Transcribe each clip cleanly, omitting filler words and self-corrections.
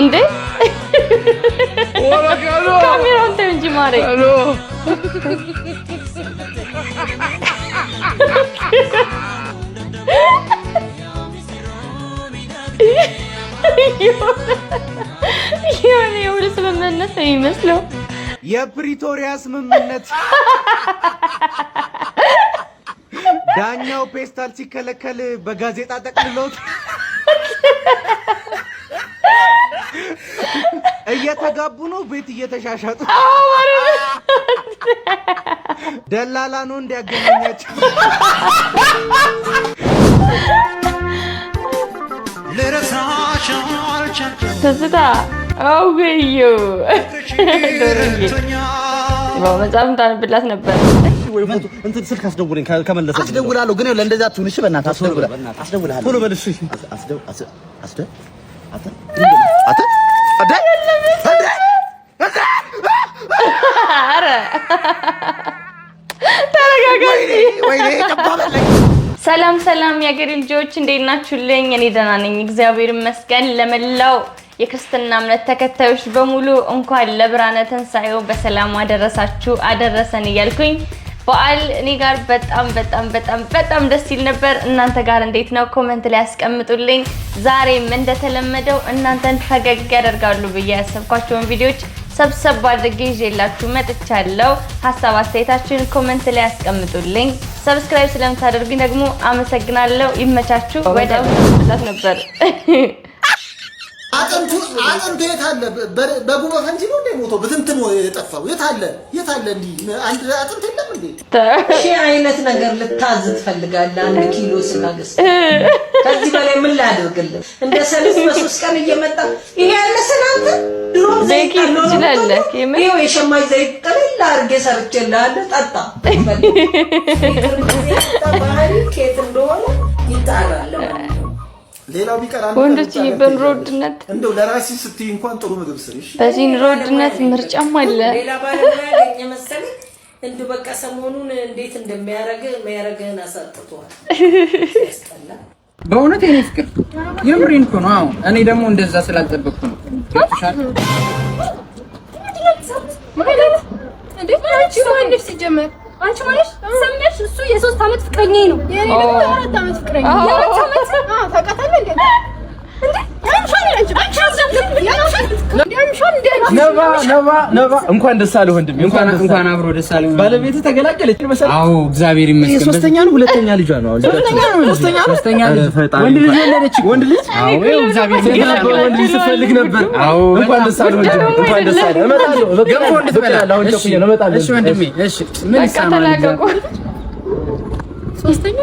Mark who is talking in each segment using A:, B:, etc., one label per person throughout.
A: እንዴ ካሜራውን ተው እንጂ ማሬ የሆነ የውል ስምምነት ነው የሚመስለው።
B: የፕሪቶሪያ ስምምነት ዳኛው ፔስታል ሲከለከል በጋዜጣ ጠቅልሎት እየተጋቡ ነው። ቤት እየተሻሻጡ ደላላ ነው እንዲያገናኛቸው።
A: ትዝታ አውገዩ በመጻፍም ታነብላት ነበር።
C: እንትን ስልክ አስደውለኝ ከመለሰ አስደውላለሁ። ግን ለእንደዛ አትሁን እሺ። በእናትህ አስደውላለሁ። ቶሎ በል እሺ።
A: ሰላም ሰላም የአገሬ ልጆች እንዴት ናችሁልኝ? እኔ ደህና ነኝ እግዚአብሔር ይመስገን። ለመላው የክርስትና እምነት ተከታዮች በሙሉ እንኳን ለብርሃነ ትንሣኤው በሰላም አደረሳችሁ አደረሰን እያልኩኝ በዓል እኔ ጋር በጣም ደስ ይል ነበር። እናንተ ጋር እንዴት ነው? ኮሜንት ላይ አስቀምጡልኝ። ዛሬም እንደተለመደው እናንተን ፈገግ ያደርጋሉ ብዬ ያሰብኳቸውን ቪዲዮዎች ሰብሰብ አድርጌ ይዤላችሁ መጥቻለሁ። ሀሳብ አስተያየታችሁን ኮሜንት ላይ አስቀምጡልኝ። ሰብስክራይብ ስለምታደርጉኝ ደግሞ አመሰግናለሁ። ይመቻችሁ። ወደ ብላት ነበር
C: አጥንቱ የት አለ? በጉማ ፈንጂ ነው እንዴ ሞቶ በትንትም የጠፋው? የት አለ እንዴ? አንድ አጥንት የለም እንዴ?
D: ሺህ አይነት ነገር ልታዝ ትፈልጋለህ? 1 ኪሎ ስጋ ገዝተህ ከዚህ በላይ ምን ላድርግልህ? እንደ ሰልፍ በ3 ቀን እየመጣ ይሄ ያለ ሰላምታ ድሮ ዘይት ይችላል። ይሄው የሸማይ ዘይት ቀለል አድርጌ ሰርቼልሃለሁ። ጠጣ ባህሪ ከየት እንደሆነ ይጣራል።
C: ሌላው ቢቀር
A: ወንዶች በኑሮ ውድነት
C: እንደው ለራስህ ስትይ እንኳን ጥሩ ምግብ ስሪ።
A: በዚህ ኑሮ ውድነት ምርጫም አለ።
D: ሌላ ባለሙያ ያገኘ መሰለኝ እንደው በቃ ሰሞኑን እንዴት እንደሚያረግህን አሳጥቷል። ያስጠላ
E: በእውነት የኔ ፍቅር የምሬን እኮ ነው። እኔ ደግሞ እንደዛ ስላልጠበቅኩ ነው። ይችላል
F: አንቺ ማለት ሰምነሽ እሱ የ3 አመት ፍቅረኛዬ ነው። የኔ ደግሞ የ4 አመት ፍቅረኛ ታውቃታለህ እንዴ?
B: ነባ እንኳን ደስ አለህ ወንድሜ።
E: እንኳን አብሮ ደስ አለህ።
B: ባለቤትህ ተገላገለች መሰለኝ።
E: አዎ እግዚአብሔር ይመስገን።
B: ሶስተኛ ነው ሁለተኛ ልጇ ነው።
E: ሶስተኛ
B: ወንድ ልጅ ወለደች። ወንድ ልጅ
E: አዎ እግዚአብሔር ይመስገን።
B: ወንድ ልጅ ስትፈልግ ነበር።
E: አዎ
B: እንኳን ደስ አለህ ወንድሜ። እንኳን ደስ አለህ። እመጣለሁ። ገንፎ እንድትበላለህ አሁን ቸኩዬ ነው። እመጣለሁ።
E: እሺ ወንድሜ እሺ። ምን ይሰማል?
F: ሶስተኛ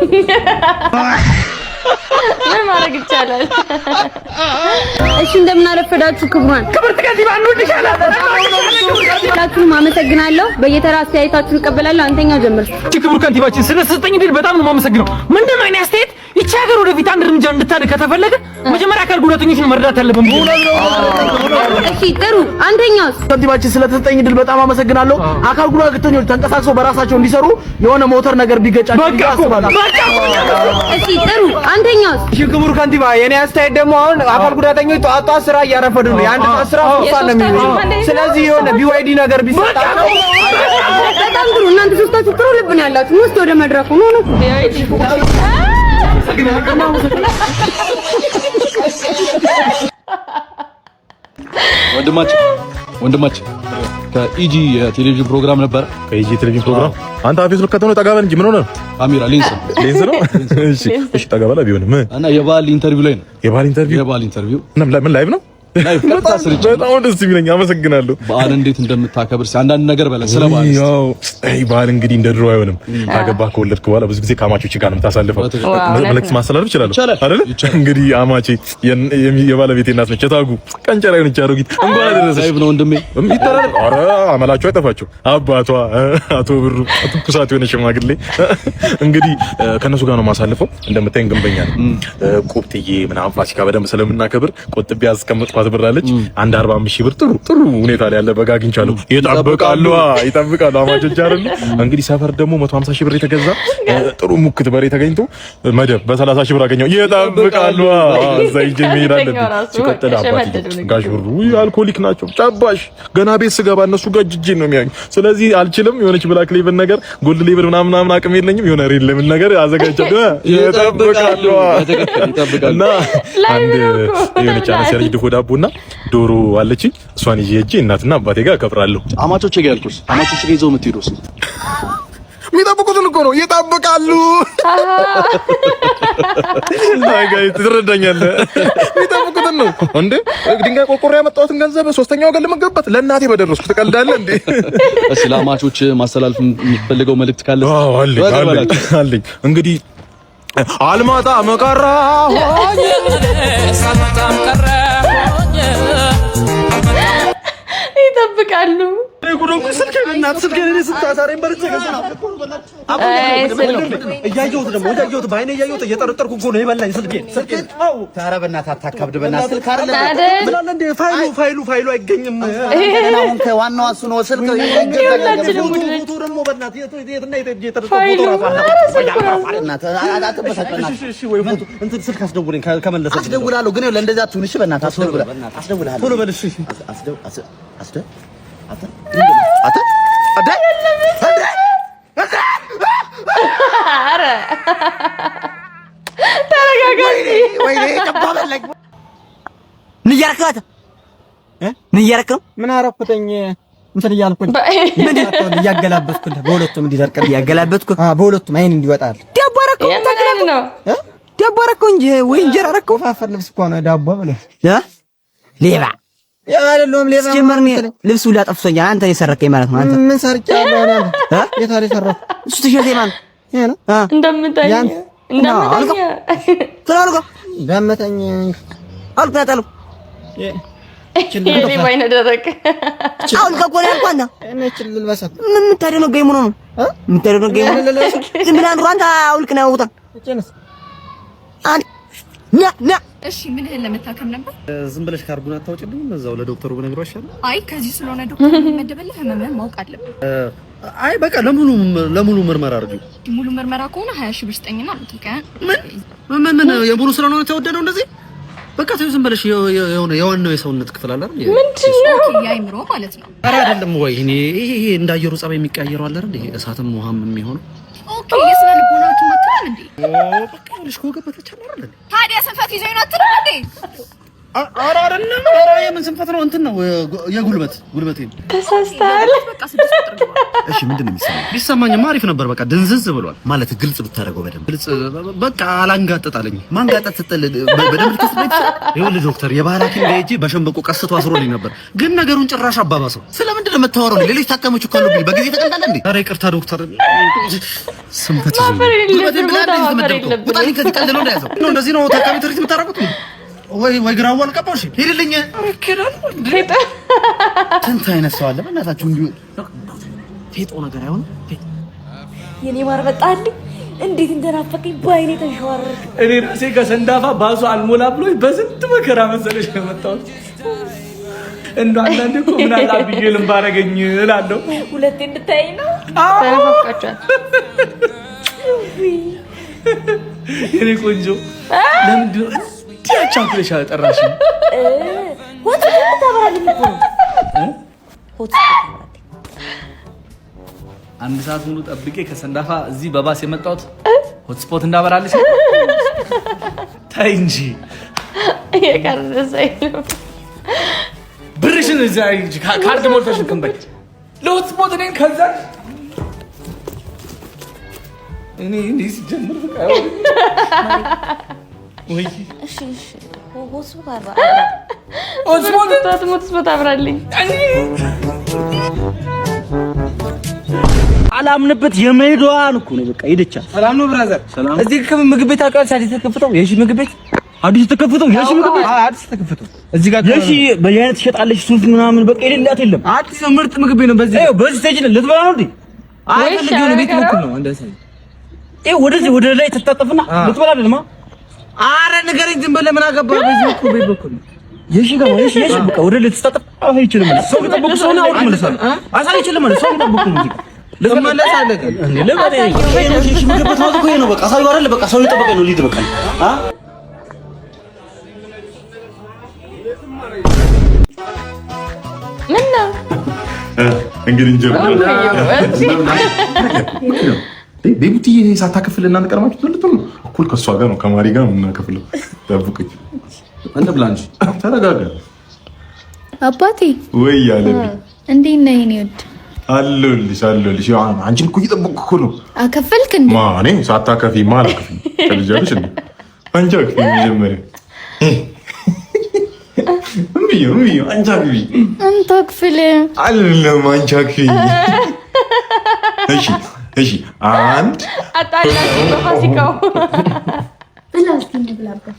A: ምን ማድረግ ይቻላል?
F: እሺ እንደምን አረፈዳችሁ ክብሯን
B: ክብርት ከንቲባ እንወድሻለን።
F: ሁላችሁንም አመሰግናለሁ። በየተራ አስተያየታችሁን እቀበላለሁ። አንተኛው ጀምር።
B: ክብርት ከንቲባችን ስለሰጠኝ ድል በጣም ነው የማመሰግነው። ምንድነው እኔ አስተያየት ይቺ ሀገር ወደፊት አንድ እርምጃ እንድታድግ ከተፈለገ መጀመሪያ አካል ጉዳተኞችን መርዳት አለብን።
F: እሺ ጥሩ። አንተኛውስ?
B: ከንቲባችን ስለተሰጠኝ ድል በጣም አመሰግናለሁ። አካል ጉዳተኞች ተንቀሳቅሰው በራሳቸው እንዲሰሩ የሆነ ሞተር ነገር ቢገጫቸው ያስባላል።
F: እሺ ጥሩ። አንተኛውስ?
B: እሺ ክቡር ከንቲባ የኔ አስተያየት ደግሞ አሁን አካል ጉዳተኞች ጠዋት ስራ እያረፈዱ ነው። የአንድ ሰዓት ስራ ሶስት ነው የሚሆነው። ስለዚህ የሆነ ቢዋይዲ ነገር ቢሰጣቸው
F: በጣም ጥሩ። እናንተ ሶስታችሁ ጥሩ ልብ ነው ያላችሁ። ውስጥ ወደ መድረኩ ነው ነው ቢዋይዲ
G: ወንድማችን ከኢጂ የቴሌቪዥን ፕሮግራም ነበር።
H: ከኢጂ ቴሌቪዥን ፕሮግራም አንተ አፌስ ልከተ ነው ጠጋ በል እንጂ ምን ሆነ?
G: ካሜራ ሌንስ ነው።
H: እሺ ጠጋ በል ቢሆንም
G: እና የባህል ኢንተርቪው ላይ ነው።
H: የባህል ኢንተርቪው ምን ላይቭ ነው? በጣም ደስ የሚለኝ አመሰግናለሁ።
G: በዓል እንዴት እንደምታከብር አንዳንድ ነገር በለ ስለ በዓል።
H: ያው በዓል እንግዲህ እንደ ድሮ አይሆንም። ካገባህ ከወለድክ በኋላ ብዙ ጊዜ ከአማቾች ጋር ነው የምታሳልፈው። መልዕክት ማስተላለፍ ይችላል አይደል? እንግዲህ አማቼ የባለቤቴ እናት ነች። የታጉ ቀንጨራ ነች። አሮጊት እንኳን አደረሰሽ።
G: ላይቭ ነው እንደም
H: ይተራል። ኧረ አመላቸው አይጠፋቸው። አባቷ አቶ ብሩ ትኩሳት የሆነ ሽማግሌ እንግዲህ ከነሱ ጋር ነው የማሳልፈው። እንደምታየን ግንበኛ ነው። ቁብጥዬ ምናምን ፋሲካ በደንብ ስለምናከብር ቆጥቤ አስቀምጥኩ ማስገባት ብር አለች። አንድ 45,000 ብር ጥሩ ሁኔታ ላይ ያለ በግ አግኝቻለሁ። ይጠብቃሉ አማቾች አይደል? እንግዲህ ሰፈር ደግሞ 150,000 ብር የተገዛ ጥሩ ሙክት በሬ ተገኝቶ መደብ በ30,000 ብር አገኘው። ይጠብቃሉ እዛ ይዤ መሄድ አለብኝ። ሲቀጥል አባቴ ጋሽ ብሩ አልኮሊክ ናቸው። ጨባሽ ገና ቤት ስገባ እነሱ ጋር እጅጄን ነው የሚያዩኝ። ስለዚህ አልችልም። የሆነች ብላክ ሌብል ነገር ጎልድ ሌብል ምናምን አቅም የለኝም። የሆነ ሬድ ሌብል ነገር አዘጋጅቻለሁ። ይጠብቃሉ እና አንድ የሆነች አነስ ያለች ድፎ ዳቦና ዶሮ አለችኝ። እሷን ይዤ ሂጅ እናትና አባቴ ጋር አከብራለሁ።
G: አማቾቼ ጋር ያልኩስ አማቾቼ ጋር ይዘው የምትሄዱስ
H: የሚጠብቁትን እኮ ነው። ይጠብቃሉ። ጋይ ትረዳኛለህ? የሚጠብቁትን ነው እንዴ? ድንጋይ ቆርቆሮ ያመጣሁትን ገንዘብ ሶስተኛው ገል ለመገባት ለእናቴ በደረስኩ ትቀልዳለህ እንዴ?
G: እሺ ለአማቾች ማስተላለፍ የምትፈልገው መልእክት ካለ?
H: አዎ አለኝ። እንግዲህ አልማታ መቀራ ሆኜ ሳልማታም ቀረ ሆኜ
A: ይጠብቃሉ።
B: ጉዶንኩ ስልኬን እናት ስልኬን ስታሳረኝ በርቼ ገዝና እያየሁት በዓይኔ እያየሁት እየጠረጠርኩ እኮ ነው የበላኝ ስልኬን። አዎ ኧረ በእናትህ አታካብድ። በእናትህ ስልክ አይደለም ምን አለ እንደ ፋይሉ አይገኝም። አሁን ከዋናው እሱ ነው ስልክ ፎቶ ደግሞ በእናትህ የትና ፋይሉ እሺ ወይ ፎቶ እንትን ስልክ አስደውለኝ ከመለሰ አስደውላለሁ። ግን ለእንደዛ አትሁን እሺ። በእናትህ አስደውላለሁ ቶሎ በል እሺ። ምን አረኩትኝ? እንትን እያልኩኝ ምን እያገላበጥኩኝ በሁለቱም እንዲደርቅ እያገላበጥኩ በሁለቱም አይን እንዲወጣል ዳቦ አረኩ እንጂ ወይ እንጀራ አረኩ። ፋፈር ልብስ እኮ ነው ዳቦ ብለህ ሌባ ያለሎም ሌባ ጀመርኝ። ልብሱ ላጠፍቶኛል። አንተ የሰረከኝ ማለት ነው። አንተ ምን ሰርቻለሁ? የታሪ ሰረኩ እሱ ትሸቴ ማለት ነው።
A: እንደምታኝ
B: ደምተኝ
A: አልፈታለሁ የሌባ አይነ ደረቅ አሁን ከቆለ እንኳን
B: እኔ ችልል በሰት
A: ምን የምታደርገው ምን ነው የምታደርገው? ዝም ብለህ አንተ አውልቅ ነው ውጣ ና
F: እሺ ምንህን ለመታከም ነበር?
B: ዝም ብለሽ ካርዱን አታውጭልኝም? እዛው ለዶክተሩ ብነግረው አይሻልም?
F: አይ ከዚህ ስለሆነ ዶክተር መደበልህ ህመምህን ማወቅ አለብን።
B: አይ በቃ ለሙሉ ምርመራ አድርጊው።
F: ሙሉ ምርመራ ከሆነ 20,000 ብር ስጠኝና አልተከ
B: ምን የሙሉ ስራ ነው የተወደደው እንደዚህ? በቃ ተይው ዝም ብለሽ የዋናው የሰውነት ክፍል አለ አይደል?
A: ምንድነው?
F: የአይምሮ ማለት ነው።
B: ኧረ አይደለም ወይ እኔ ይሄ እንዳየሩ ጸባይ የሚቀያየረው አለ አይደል? እሳትም ውሃም የሚሆነው
F: ኦኬ። የስነ ልቦና ሐኪም አትልም እንዴ?
B: በቃ ልሽ ኮገበተች አይደል?
F: ታዲያ ስንፈት ይዘው ይናትልም እንዴ?
B: ኧረ አይደለም። ኧረ የምን ስንፈት ነው? እንትን ነው ጉልበቴን
A: ተሳስተሃል።
F: በቃ 6 ቁጥር ግባ።
B: እሺ ምንድነው የሚሰማኝ? ቢሰማኝማ አሪፍ ነበር። በቃ ድንዝዝ ብሏል ማለት ግልጽ ብታደርገው በደንብ ግልጽ። በቃ አላንጋጠጣለኝ። ማንጋጠጥ ትጥል በደንብ ተስበይት። ይኸውልህ ዶክተር የባህል ሐኪም ጋር ሄጄ በሸንበቆ ቀስቶ አስሮልኝ ነበር፣ ግን ነገሩን ጭራሽ አባባሰው። ስለምንድን ነው የምታወራው? ሌሎች ታካሚዎች እኮ አሉብኝ። በጊዜ ተቀንዳለ እንዴ? ኧረ ይቅርታ ዶክተር። ስንፈት ይዘው ጉልበቴን ብላ እንደዚህ ወጣኝ። ከዚህ ቀልድ ነው እንደያዘው ነው። እንደዚህ ነው ታካሚ ትሪት የምታደርጉት? ወይ ግራው አልቀባሽ ሄድልኝ። ስንት አይነት ሰው አለ በእናታችሁ። እንዲሁ ፌጦ ነገር አይሆንም።
I: የኔ ማር መጣልኝ። እንዴት እንደናፈቀኝ ባይኔ ተንሸዋረረ።
J: እኔ ራሴ ከሰንዳፋ ባሱ አልሞላ ብሎኝ በስንት መከራ መሰለሽ የመጣሁት። እንደው አንዳንዴ እኮ ምን አለ አብዬ ልምባረገኝ እላለሁ።
I: ሁለቴ እንድታየኝ ነው።
A: ተነፋፍቃችኋል።
J: የኔ ቆንጆ ለምንድን ነው ቻክለሽ አጠራሽ?
I: ወጥ ታበራልኝ እኮ ወጥ ታበራልኝ።
J: አንድ ሰዓት ሙሉ ጠብቄ ከሰንዳፋ እዚህ በባስ የመጣሁት ሆትስፖት እንዳበራልሽ። ታይ እንጂ
A: የቀረሰኝ
J: ብርሽን እዛ ካርድ ሞልተሽ እንከምበይ ለሆትስፖት እኔን ከዛ እኔ እንዲህ ሲጀምር በቃ ወይ
I: እሺ
A: ሆትስፖት አብራልኝ።
B: አላምንበት የመሄዷን እኮ ነው። በቃ ሄደቻ። ሰላም ነው ብራዘር? ሰላም። እዚህ ምግብ ቤት አውቃለሁ። አዲስ ተከፍተው የሺ ምግብ ቤት አዲስ ተከፍተው የሺ ምግብ ቤት አዲስ ተከፍተው እዚህ ጋር የሺ በየአይነት ትሸጣለች። ሱፍ ምናምን በቃ የሌላት የለም። አዲስ ምርጥ ምግብ ቤት ነው። በዚህ ስቴጅ ልትበላ ነው እንዴ? አይ ልጅ ቤት በኩል ነው እንደዚህ። ወደዚህ ወደ ላይ ተጣጣፍና ልትበላ አይደለም? አረ ንገረኝ ዝም ብለህ ምን አገባህ? በዚህ በኩል የሺ ጋር ነው የሺ በቃ ወደ ልትስታጠፍ አይችልም ሰው ይጠብቁ ሰው ነው አውጥ መልሰል አይችልም ሰው ይጠብቁ ነው ለመለስ አለቀ እንዴ ለበኔ የሺ ምግበት ማለት እኮ ነው በቃ ሳይው አይደል በቃ ሰው ይጠብቀ ነው ሊድ በቃ
A: ምን ነው
H: እንግዲህ እንጀምር ቤቡቲ ሳታከፍልና እንቀርማችሁ ትልጥም እኩል ከሷ ጋር ነው ከማሪ ጋር ነው እናከፍለው ጠብቁኝ አንተ ብላንቺ ተረጋጋ
F: አባቴ
H: ወይ ያለኝ
F: እንዴት ነህ የኔ ወድ
H: አለልሽ አንቺን እኮ እየጠበቅኩ እኮ ነው
F: አከፈልክ እንዴ
H: ማኔ ሳታከፊ ማላከፊ ከልጃለሽ እንዴ አንቺ አክፊ መጀመሪያ እምቢዩ አንቺ አክፊ
F: አንተ አክፍል
H: አይደለም አንቺ አክፊ እሺ አንድ
A: አጣላችሁ በፋሲካው
F: ብላስቲ እንብላበት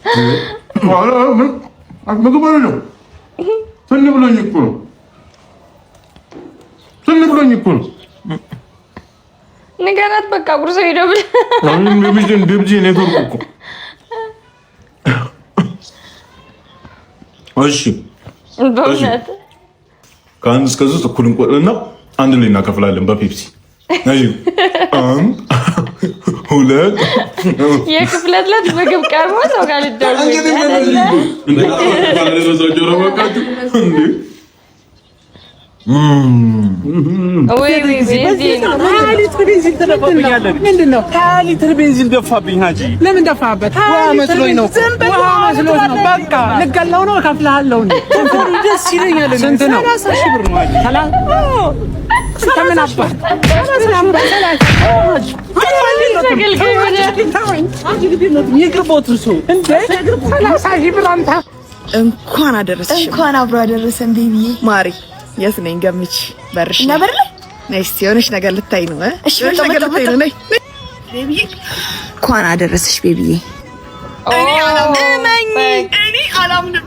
H: ምን ምግባሩ ነው ትንብሎኝ እኮ
A: ንገራት በቃ ቁርሶ ሄዶ ብለ
H: አሁን ቤብጂ ኔትወርክ እኮ እሺ
A: በእውነት
H: ከአንድ እስከ ሶስት እኩል እንቆጥርና አንድ ላይ እናከፍላለን በፔፕሲ አይ ሁለት
A: የክፍለት ምግብ ቀርቦ ሰው ጋር ልደውል
B: ሊትር ቤንዚን ደፋብኝ ሀጂ
E: ለምን ደፋበት ውሃ መስሎኝ ነው በቃ ልገላው ነው እከፍልሃለሁ ደስ ይለኛል ስንት ነው 30 ሺህ ብር ነው ከምን አባት
I: እንኳን አደረሰሽ እንኳን አብሮ አደረሰን ቤቢዬ ማሪ የት ነኝ ገምች በርሽ ነበር ላይ ነይስ የሆነሽ ነገር ልታይ ነው እሺ ነገር ልታይ ነው ነይ ቤቢዬ እንኳን አደረሰሽ ቤቢዬ እኔ አላምንም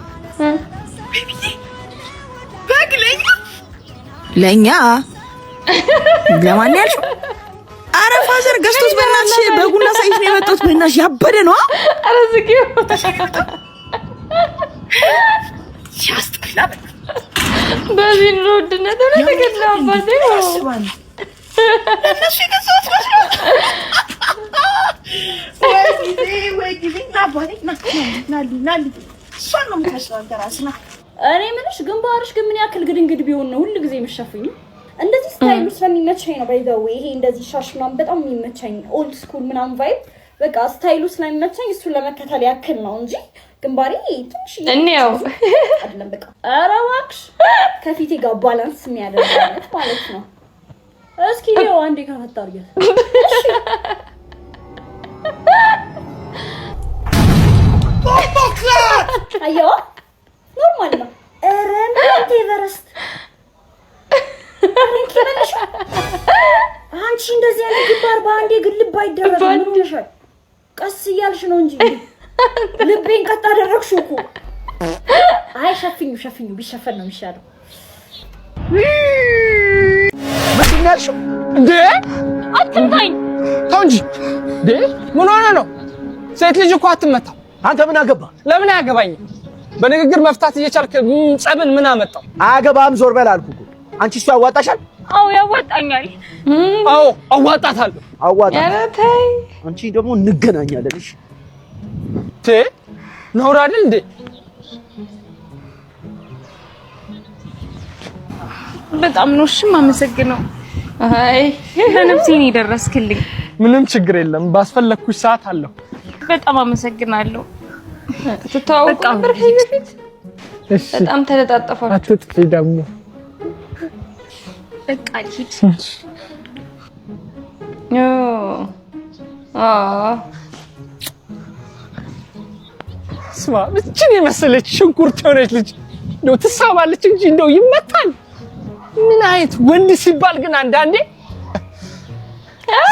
I: ቤቢዬ በግለኛ ለኛ ለማን ያልሽው አረ ፋዘር ገስቶስ በእናትሽ በጉና ሳይሽ ነው የመጣሁት በእናትሽ ያበደ ነው
A: አረ ዝጊው
I: ያስጠላ
A: በዚህ ኑሮ ውድነት ነው ተገላ አባቴ
I: ወይ ጊዜ ናሊ ሷንም ከሷንተራስና
F: እኔ ምንሽ ግንባርሽ ግን ምን ያክል ግድንግድ ቢሆን ነው ሁሉ ጊዜ የምትሸፍኝ? እንደዚህ ስታይሉ ስለሚመቸኝ ነው። ባይዘው ይሄ እንደዚህ ሻሽ ምናምን በጣም የሚመቸኝ ኦልድ ስኩል ምናምን ቫይብ በቃ ስታይሉ ስለሚመቸኝ እሱን ለመከተል ያክል ነው እንጂ ግንባሬ ትንሽ
A: እንዴው
F: አይደለም። በቃ ኧረ እባክሽ ከፊቴ ጋር ባላንስ የሚያደርግ አይነት ማለት ነው። እስኪ ይኸው አንዴ ከፈታ አድርጊያት። አየዋ ኖርማል ነው። ኧረ እናንተ ኤቨረስት አንቺ እንደዚህ አይነት ግንባር በአንዴ ግልብ አይደረግም። ምን ሆነሻል? ቀስ እያልሽ ነው እንጂ ልቤን ቀጥ አደረግሽው እኮ። አይ ሸፍኙ ቢሸፈን ነው የሚሻለው።
E: ምንድን ያልሽው እንዴ?
A: አትምታኝ
E: ተው እንጂ እንዴ! ምን ሆነ ነው? ሴት ልጅ እኮ አትመታም።
B: አንተ ምን አገባ?
E: ለምን አያገባኝም? በንግግር መፍታት እየቻልክ ጸብን ምን አመጣው?
B: አያገባም። ዞር በል አልኩህ እኮ። አንቺ እሱ ያዋጣሻል?
A: አዎ ያዋጣኛል።
E: አዎ አዋጣታለሁ።
A: ኧረ ተይ።
B: አንቺ ደግሞ እንገናኛለን። እሺ
E: ነውር አይደል እንዴ?
A: በጣም ነው እሺ የማመሰግነው። አይ ለነፍሴ ነው የደረስክልኝ።
E: ምንም ችግር የለም። ባስፈለኩሽ ሰዓት አለሁ።
A: በጣም አመሰግናለሁ። ተተዋወቁ ነበር ከዚህ በፊት?
E: እሺ
A: በጣም ተለጣጠፋችሁ።
E: አትጥፊ ደግሞ
A: በቃ ሂድ።
E: ስማ እችን የመሰለች ሽንኩርት የሆነች ልጅ እንደው ትሳባለች እንጂ እንደው ይመታል። ምን አይነት ወንድ ሲባል ግን አንዳንዴ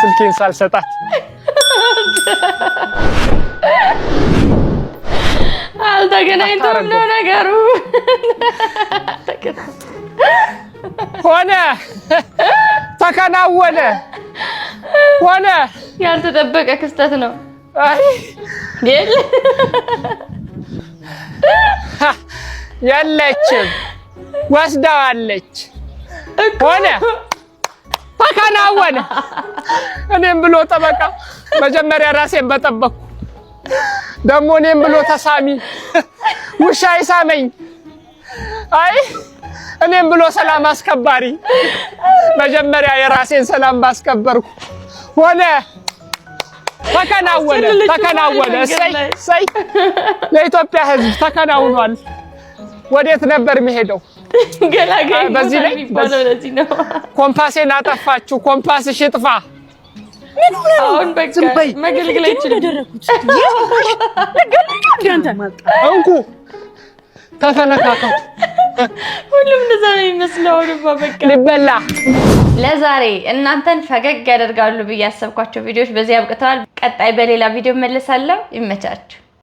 E: ስልኬን ሳልሰጣት
A: አልተገናኝተውም ነው ነገሩ።
E: ሆነ ተከናወነ ሆነ።
A: ያልተጠበቀ ክስተት ነው።
E: የለችም ወስዳዋለች ሆነ ተከናወነ እኔም ብሎ ጠበቃ መጀመሪያ ራሴን በጠበቅኩ ደሞ እኔም ብሎ ተሳሚ ውሻ ይሳመኝ አይ እኔም ብሎ ሰላም አስከባሪ መጀመሪያ የራሴን ሰላም ባስከበርኩ ሆነ ተከናወነ ሰይ ለኢትዮጵያ ሕዝብ ተከናውኗል ወዴት ነበር የሚሄደው
A: ገላጋይ
E: በዚህ ላይ
A: ለዚህ ነው
E: ኮምፓሴን አጠፋችሁ ኮምፓስሽ ይጥፋ
A: አሁን በቃ መገልገል ይችላልኩት
E: እንኩ ተፈነካከቱ
A: ሁሉም እንደዛ ነው የሚመስለው በቃ
E: ሊበላ
A: ለዛሬ እናንተን ፈገግ ያደርጋሉ ብዬ ያሰብኳቸው ቪዲዮዎች በዚህ አብቅተዋል ቀጣይ በሌላ ቪዲዮ መልሳለሁ ይመቻችሁ